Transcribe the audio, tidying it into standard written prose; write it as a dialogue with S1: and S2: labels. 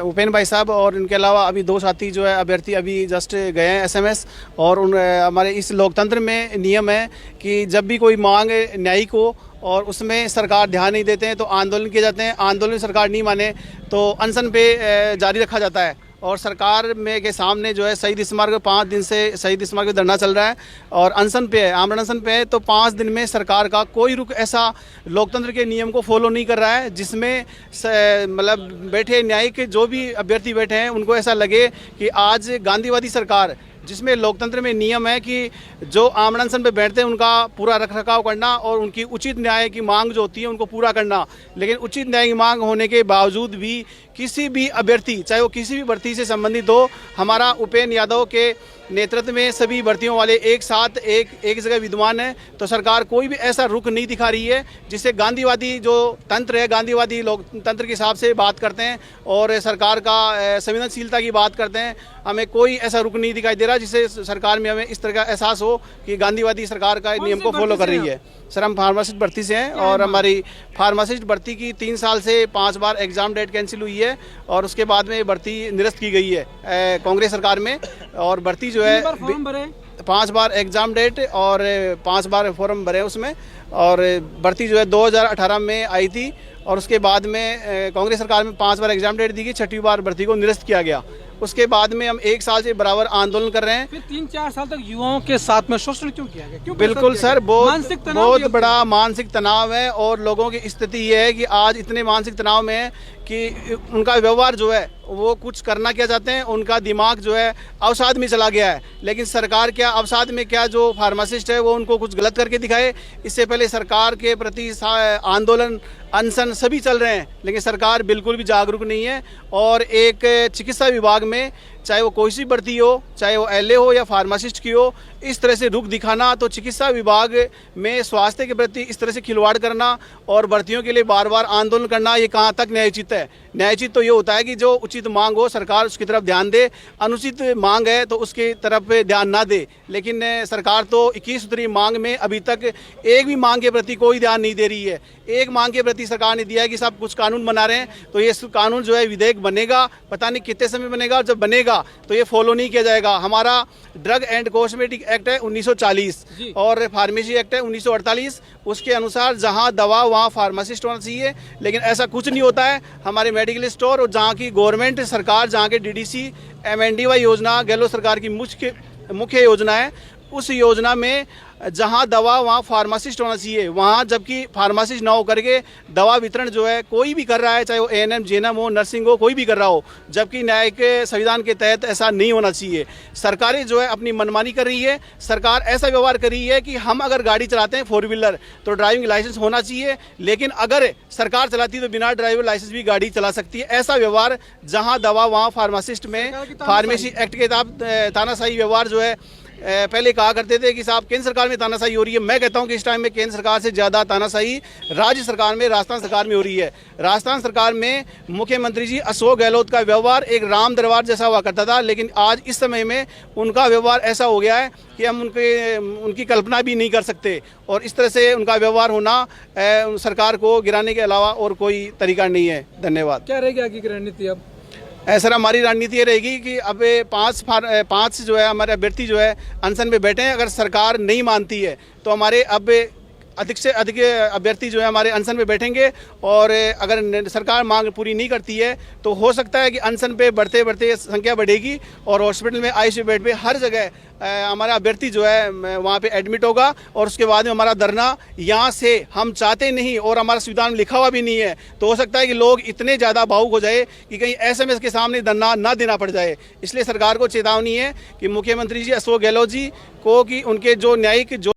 S1: उपेन भाई साहब और इनके अलावा अभी दो साथी जो है अभ्यर्थी अभी जस्ट गए हैं एसएमएस। और हमारे इस लोकतंत्र में नियम है कि जब भी कोई मांग न्यायिक हो और उसमें सरकार ध्यान नहीं देते हैं तो आंदोलन किए जाते हैं। आंदोलन सरकार नहीं माने तो अनशन पे जारी रखा जाता है। और सरकार में के सामने जो है शहीद स्मारक 5 दिन से शहीद स्मारक पे धरना चल रहा है और अनशन पे है, आमरण अनशन पे है। तो 5 दिन में सरकार का कोई रुख ऐसा लोकतंत्र के नियम को फॉलो नहीं कर रहा है जिसमें मतलब बैठे न्यायिक जो भी अभ्यर्थी बैठे हैं उनको ऐसा लगे कि आज गांधीवादी सरकार, जिसमें लोकतंत्र में नियम है कि जो आमरण अनशन पे बैठते हैं उनका पूरा रखरखाव करना और उनकी उचित न्याय की मांग जो होती है उनको पूरा करना। लेकिन उचित न्याय की मांग होने के बावजूद भी किसी भी अभ्यर्थी, चाहे वो किसी भी भर्ती से संबंधित हो, हमारा उपेन यादव के नेतृत्व में सभी भर्तियों वाले एक साथ एक जगह विद्यमान है। तो सरकार कोई भी ऐसा रुख नहीं दिखा रही है जिससे गांधीवादी जो तंत्र है, गांधीवादी लोकतंत्र के हिसाब से बात करते हैं और सरकार का संवेदनशीलता की बात करते हैं। हमें कोई ऐसा रुख नहीं दिखाई दे रहा जिससे सरकार में हमें इस तरह का एहसास हो कि गांधीवादी सरकार का नियम को फॉलो कर रही है। सर, हम फार्मासिस्ट भर्ती से हैं और हमारी फार्मासिस्ट भर्ती की 3 साल से 5 बार एग्ज़ाम डेट कैंसिल हुई है और उसके बाद में भर्ती निरस्त की गई है कांग्रेस सरकार में। और भर्ती जो है 5 बार एग्ज़ाम डेट और 5 बार फॉर्म भरे उसमें। और भर्ती जो है 2018 में आई थी और उसके बाद में कांग्रेस सरकार में 5 बार एग्ज़ाम डेट दी गई, 6वीं बार भर्ती को निरस्त किया गया। उसके बाद में हम 1 साल से बराबर आंदोलन कर रहे हैं।
S2: फिर 3-4 साल तक युवाओं के साथ में शोषण क्यों किया गया? क्यों?
S1: बिल्कुल सर, बहुत बड़ा मानसिक तनाव है और लोगों की स्थिति ये है कि आज इतने मानसिक तनाव में है कि उनका व्यवहार जो है वो कुछ करना क्या चाहते हैं, उनका दिमाग जो है अवसाद में चला गया है। लेकिन सरकार क्या अवसाद में क्या जो फार्मासिस्ट है वो उनको कुछ गलत करके दिखाए। इससे पहले सरकार के प्रति आंदोलन अनशन सभी चल रहे हैं लेकिन सरकार बिल्कुल भी जागरूक नहीं है। और एक चिकित्सा विभाग में चाहे वो कोई सी भर्ती हो, चाहे वो एलए हो या फार्मासिस्ट की हो, इस तरह से रुख दिखाना तो चिकित्सा विभाग में स्वास्थ्य के प्रति इस तरह से खिलवाड़ करना और भर्तियों के लिए बार बार आंदोलन करना, ये कहाँ तक न्यायोचित है? न्यायोचित तो ये होता है कि जो उचित मांग हो सरकार उसकी तरफ ध्यान दे, अनुचित मांग है तो उसकी तरफ ध्यान ना दे। लेकिन सरकार तो 21 सूत्री मांग में अभी तक एक भी मांग के प्रति कोई ध्यान नहीं दे रही है। एक मांग के प्रति सरकार ने दिया है कि सब कुछ कानून बना रहे हैं तो ये कानून जो है विधेयक बनेगा, पता नहीं कितने समय बनेगा और जब बनेगा तो ये फॉलो नहीं किया जाएगा। हमारा ड्रग एंड कॉस्मेटिक एक्ट है 1940 और फार्मेसी एक्ट है 1948। उसके अनुसार जहां दवा वहां फार्मासिस्ट होना चाहिए, लेकिन ऐसा कुछ नहीं होता है। हमारे मेडिकल स्टोर और जहां की गवर्नमेंट सरकार, जहां के डीडीसी MNDY योजना गहलोत सरकार की मुख्य योजना है, उस योजना में जहां दवा वहां फार्मासिस्ट होना चाहिए, वहां जबकि फार्मासिस्ट ना हो करके दवा वितरण जो है कोई भी कर रहा है, चाहे वो ANM JNM हो, नर्सिंग हो, कोई भी कर रहा हो, जबकि न्यायिक संविधान के तहत ऐसा नहीं होना चाहिए। सरकारें जो है अपनी मनमानी कर रही है। सरकार ऐसा व्यवहार कर रही है कि हम अगर गाड़ी चलाते हैं 4 व्हीलर तो ड्राइविंग लाइसेंस होना चाहिए, लेकिन अगर सरकार चलाती है तो बिना ड्राइविंग लाइसेंस भी गाड़ी चला सकती है। ऐसा व्यवहार जहाँ दवा वहाँ फार्मासिस्ट में फार्मेसी एक्ट के तहत तानाशाही व्यवहार जो है पहले कहा करते थे कि साहब केंद्र सरकार में तानाशाही हो रही है। मैं कहता हूं कि इस टाइम में केंद्र सरकार से ज़्यादा तानाशाही राज्य सरकार में, राजस्थान सरकार में हो रही है। राजस्थान सरकार में मुख्यमंत्री जी अशोक गहलोत का व्यवहार एक राम दरबार जैसा हुआ करता था, लेकिन आज इस समय में उनका व्यवहार ऐसा हो गया है कि हम उनकी कल्पना भी नहीं कर सकते। और इस तरह से उनका व्यवहार होना सरकार को गिराने के अलावा और कोई तरीका नहीं है। धन्यवाद।
S2: क्या रहेगी आगे की रणनीति अब?
S1: सर, हमारी रणनीति ये रहेगी कि अब 5 जो है हमारे अभ्यर्थी जो है अनशन में बैठे हैं। अगर सरकार नहीं मानती है तो हमारे अब अधिक से अधिक अभ्यर्थी जो है हमारे अनशन में बैठेंगे और अगर सरकार मांग पूरी नहीं करती है तो हो सकता है कि अनशन पे बढ़ते बढ़ते संख्या बढ़ेगी और हॉस्पिटल में ICU बेड पे हर जगह हमारा अभ्यर्थी जो है वहाँ पे एडमिट होगा। और उसके बाद में हमारा धरना यहाँ से हम चाहते नहीं और हमारा संविधान में लिखा हुआ भी नहीं है, तो हो सकता है कि लोग इतने ज़्यादा भावुक हो जाए कि कहीं SMS के सामने धरना ना देना पड़ जाए। इसलिए सरकार को चेतावनी है कि मुख्यमंत्री जी अशोक गहलोत जी को कि उनके जो न्यायिक जो